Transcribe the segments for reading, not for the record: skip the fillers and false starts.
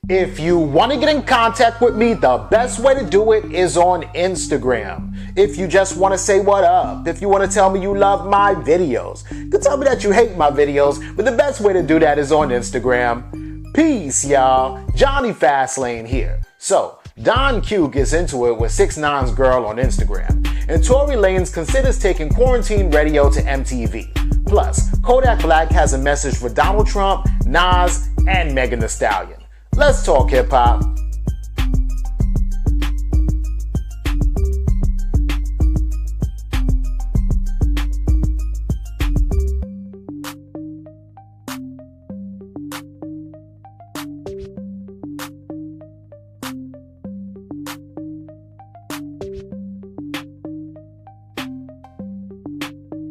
If you want to get in contact with me, the best way to do it is on Instagram. If you just want to say what up, if you want to tell me you love my videos, you can tell me that you hate my videos, but the best way to do that is on Instagram. Peace, y'all. Jonny Fastlane here. So, Don Q gets into it with 6ix9ine's girl on Instagram, and Tory Lanez considers taking quarantine radio to MTV. Plus, Kodak Black has a message for Donald Trump, Nas, and Megan Thee Stallion. Let's talk hip-hop.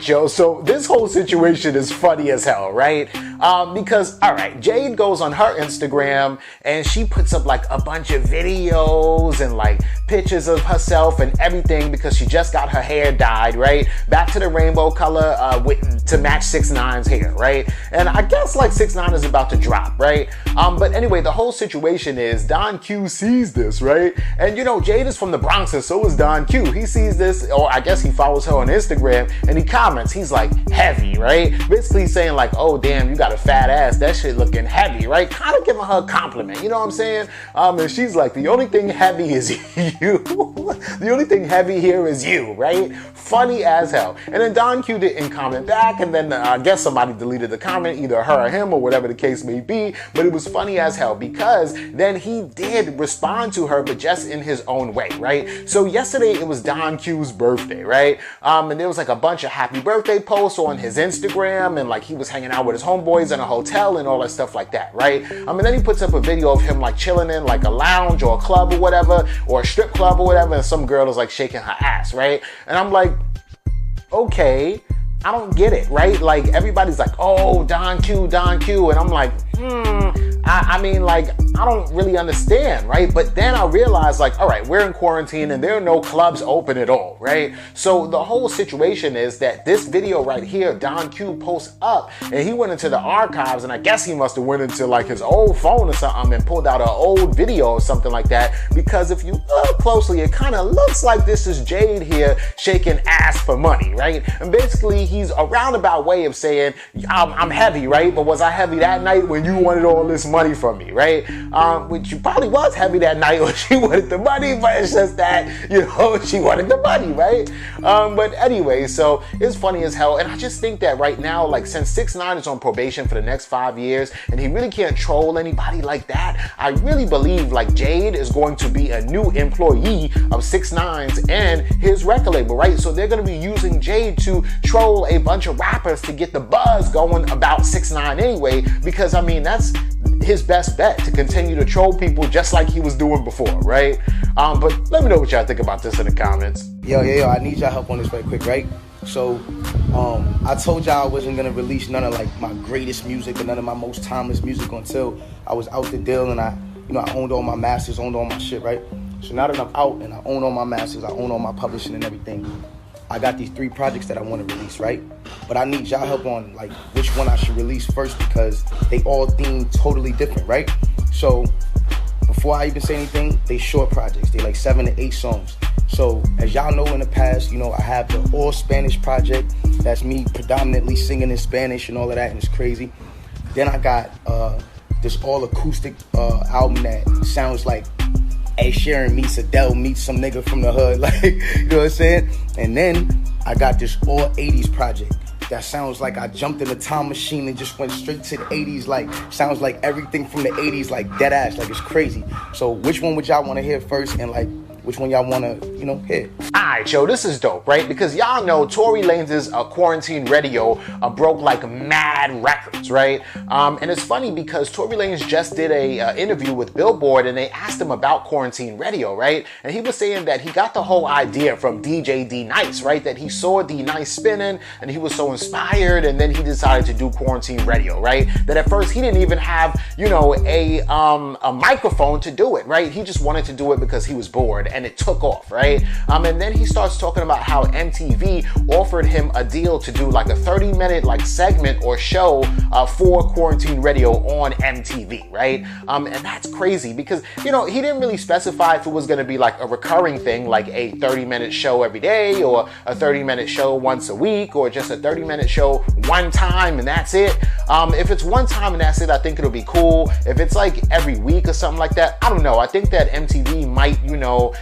Yo, so this whole situation is funny as hell, right? Because, all right, Jade goes on her Instagram and she puts up like a bunch of videos and like pictures of herself and everything because she just got her hair dyed, right? Back to the rainbow color to match 6ix9ine's hair, right? And I guess like 6ix9ine is about to drop, right? But anyway, the whole situation is Don Q sees this, right? And you know, Jade is from the Bronx and so is Don Q. He sees this, or I guess he follows her on Instagram, and he comments, he's like, heavy, right? Basically saying like, oh damn, you got a fat ass, that shit looking heavy, right? Kind of giving her a compliment, you know what I'm saying? And she's like, the only thing heavy is you. The only thing heavy here is you, right? Funny as hell. And then Don Q didn't comment back, and then I guess somebody deleted the comment, either her or him or whatever the case may be, but it was funny as hell because then he did respond to her, but just in his own way, right? So yesterday it was Don Q's birthday, right? And there was like a bunch of happy birthday posts on his Instagram, and like he was hanging out with his homeboys in a hotel and all that stuff like that, right? And then he puts up a video of him like chilling in like a lounge or a club or whatever, or a strip club or whatever, and some girl is like shaking her ass, right? And I'm like, okay, I don't get it, right? Like everybody's like, oh, Don Q, and I'm like, I mean, like, I don't really understand, right? But then I realized, like, all right, we're in quarantine and there are no clubs open at all, right? So the whole situation is that this video right here, Don Q posts up, and he went into the archives, and I guess he must have went into like his old phone or something and pulled out an old video or something like that, because if you look closely, it kind of looks like this is Jade here shaking ass for money, right? And basically, he's a roundabout way of saying, I'm heavy, right? But was I heavy that night when you wanted all this money from me, right? Which you probably was heavy that night when she wanted the money, but it's just that, you know, she wanted the money, right? But anyway, so it's funny as hell, and I just think that right now, like, since 6ix9ine is on probation for the next 5 years, and he really can't troll anybody like that, I really believe, like, Jade is going to be a new employee of 6ix9ine's and his record label, right? So they're going to be using Jade to troll a bunch of rappers to get the buzz going about 6ix9ine anyway, because, I mean, that's his best bet, to continue to troll people just like he was doing before, right? But let me know what y'all think about this in the comments. Yo, I need y'all help on this right quick, right? So, I told y'all I wasn't gonna release none of like my greatest music or none of my most timeless music until I was out the deal and I owned all my masters, owned all my shit, right? So now that I'm out and I own all my masters, I own all my publishing and everything, I got these 3 projects that I want to release, right? But I need y'all help on like which one I should release first, because they all themed totally different, right? So before I even say anything, they short projects. They like 7 to 8 songs. So as y'all know, in the past, you know, I have the all Spanish project. That's me predominantly singing in Spanish and all of that, and it's crazy. Then I got this all acoustic album that sounds like Ed Sheeran meets Adele meets some nigga from the hood, like, you know what I'm saying? And then I got this all 80s project that sounds like I jumped in a time machine and just went straight to the 80s, like, sounds like everything from the 80s, like, dead ass, like, it's crazy. So which one would y'all want to hear first, and like, which one y'all want to, you know, hit? Alright, yo, this is dope, right? Because y'all know Tory Lanez's quarantine radio broke like mad records, right? And it's funny because Tory Lanez just did a interview with Billboard, and they asked him about quarantine radio, right? And he was saying that he got the whole idea from DJ D-Nice, right? That he saw D-Nice spinning and he was so inspired, and then he decided to do quarantine radio, right? That at first he didn't even have, you know, a microphone to do it, right? He just wanted to do it because he was bored. and it took off, right? And then he starts talking about how MTV offered him a deal to do like a 30-minute like segment or show for quarantine radio on MTV, right? And that's crazy because, you know, he didn't really specify if it was going to be like a recurring thing, like a 30-minute show every day or a 30-minute show once a week or just a 30-minute show one time and that's it. If it's one time and that's it, I think it'll be cool. If it's like every week or something like that, I don't know. I think that MTV might, you know,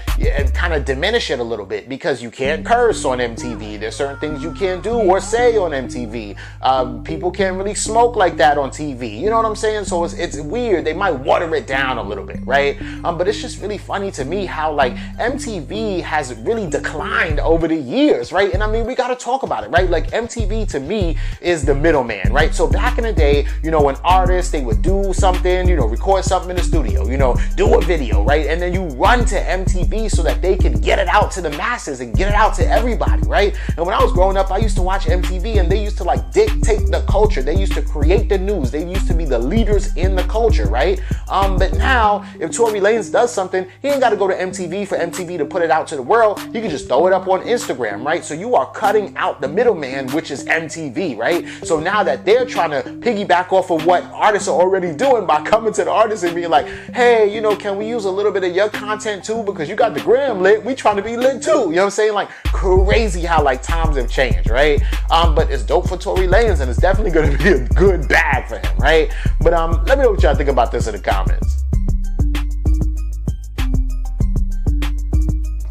kind of diminish it a little bit because you can't curse on MTV. There's certain things you can't do or say on MTV. People can't really smoke like that on TV. You know what I'm saying? So it's weird. They might water it down a little bit, right? But it's just really funny to me how like MTV has really declined over the years, right? And I mean, we got to talk about it, right? Like MTV to me is the middleman, right? So back in the day, you know, when artists, they would do something, you know, record something in the studio, you know, do a video, right? And then you run to MTV so that they can get it out to the masses and get it out to everybody, right? And when I was growing up, I used to watch MTV and they used to like dictate the culture. They used to create the news. They used to be the leaders in the culture, right? But now, if Tory Lanez does something, he ain't got to go to MTV for MTV to put it out to the world. He can just throw it up on Instagram, right? So you are cutting out the middleman, which is MTV, right? So now that they're trying to piggyback off of what artists are already doing by coming to the artists and being like, hey, you know, can we use a little bit of your content too? Because you got the gram lit, we trying to be lit too. You know what I'm saying? Like crazy how like times have changed, right? But it's dope for Tory Lanez and it's definitely going to be a good bag for him, right? But let me know what y'all think about this in the comments.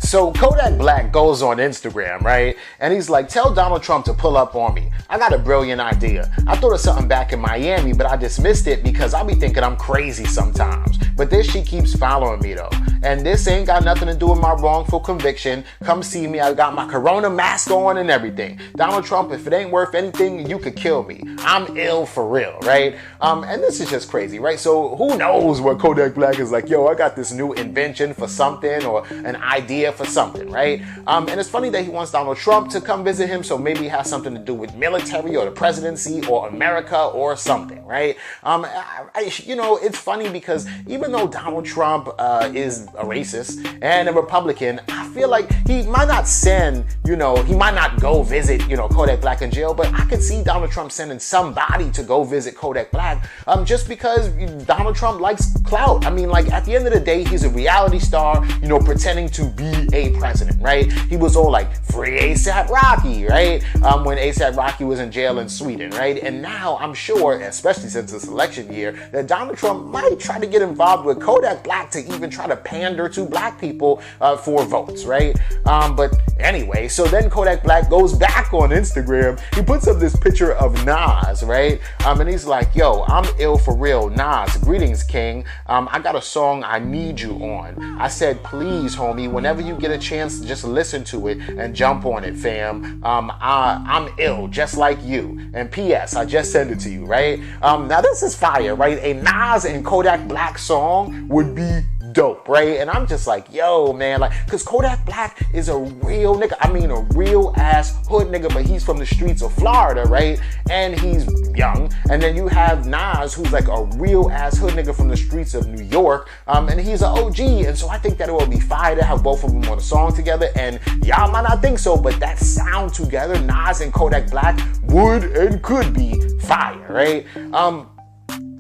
So Kodak Black goes on Instagram, right? And he's like, tell Donald Trump to pull up on me. I got a brilliant idea. I thought of something back in Miami, but I dismissed it because I be thinking I'm crazy sometimes. But this shit keeps following me though. And this ain't got nothing to do with my wrongful conviction. Come see me, I got my corona mask on and everything. Donald Trump, if it ain't worth anything, you could kill me. I'm ill for real, right? And this is just crazy, right? So who knows what Kodak Black is like, yo, I got this new invention for something or an idea for something, right? And it's funny that he wants Donald Trump to come visit him, so maybe it has something to do with military or the presidency or America or something, right? You know, it's funny because even though Donald Trump is a racist and a Republican, I feel like he might not send, you know, he might not go visit, you know, Kodak Black in jail, but I could see Donald Trump sending somebody to go visit Kodak Black just because Donald Trump likes clout. I mean, like, at the end of the day, he's a reality star, you know, pretending to be a president, right? He was all like, free ASAP Rocky, right? When ASAP Rocky was in jail in Sweden, right? And now I'm sure, especially since this election year, that Donald Trump might try to get involved with Kodak Black to even try to pander to black people for votes, right? But anyway, so then Kodak Black goes back on Instagram. He puts up this picture of Nas, right? And he's like, yo, I'm ill for real. Nas, greetings, king. I got a song I need you on. I said, please, homie, whenever you get a chance, just listen to it and jump on it, fam. I'm ill, just like you. And P.S., I just sent it to you, right? Now this is fire, right? A Nas and Kodak Black song would be dope, right? And I'm just like, yo, man, like, because Kodak Black is a real nigga. I mean, a real ass hood nigga, but he's from the streets of Florida, right? And he's young. And then you have Nas, who's like a real ass hood nigga from the streets of New York, and he's an OG. And so I think that it will be fire to have both of them on a song together. And y'all might not think so, but that sound together, Nas and Kodak Black, would and could be fire, right?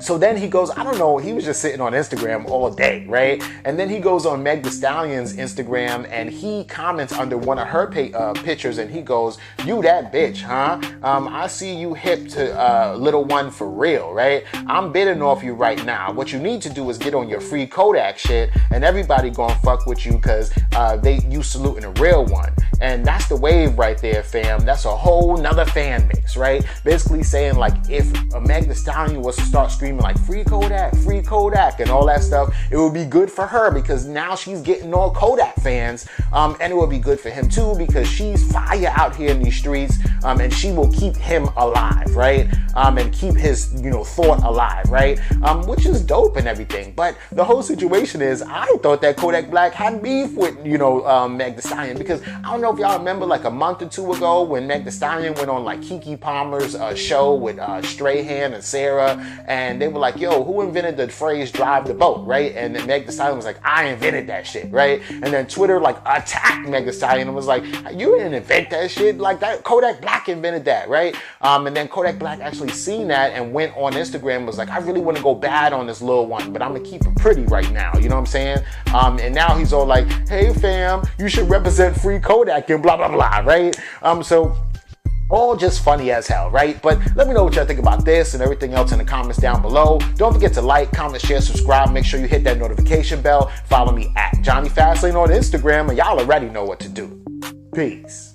So then he goes, I don't know, he was just sitting on Instagram all day, right? And then he goes on Meg Thee Stallion's Instagram and he comments under one of her pictures and he goes, you that bitch, huh? I see you hip to little one for real, right? I'm bidding off you right now. What you need to do is get on your free Kodak shit and everybody gonna fuck with you because you saluting a real one. And that's the wave right there, fam. That's a whole nother fan base, right? Basically saying like if Meg Thee Stallion was to start screaming like free Kodak and all that stuff, it would be good for her because now she's getting all Kodak fans, and it would be good for him too because she's fire out here in these streets, and she will keep him alive, right? And keep his, you know, thought alive, right? Which is dope and everything. But the whole situation is, I thought that Kodak Black had beef with, you know, Meg Thee Stallion because I don't know if y'all remember like a month or two ago when Meg Thee Stallion went on like Keke Palmer's show with Strahan and Sarah, and they were like, yo, who invented the phrase drive the boat, right? And then Meg Thee Stallion was like, I invented that shit, right? And then Twitter like attacked Meg Thee Stallion and was like, you didn't invent that shit, like that Kodak Black invented that, right? And then Kodak Black actually seen that and went on Instagram and was like, I really want to go bad on this little one, but I'm gonna keep it pretty right now, you know what I'm saying? And now he's all like, hey fam, you should represent free Kodak and blah blah blah, right? So all just funny as hell, right? But let me know what y'all think about this and everything else in the comments down below. Don't forget to like, comment, share, subscribe. Make sure you hit that notification bell. Follow me at Jonny Fastlane on Instagram, and y'all already know what to do. Peace.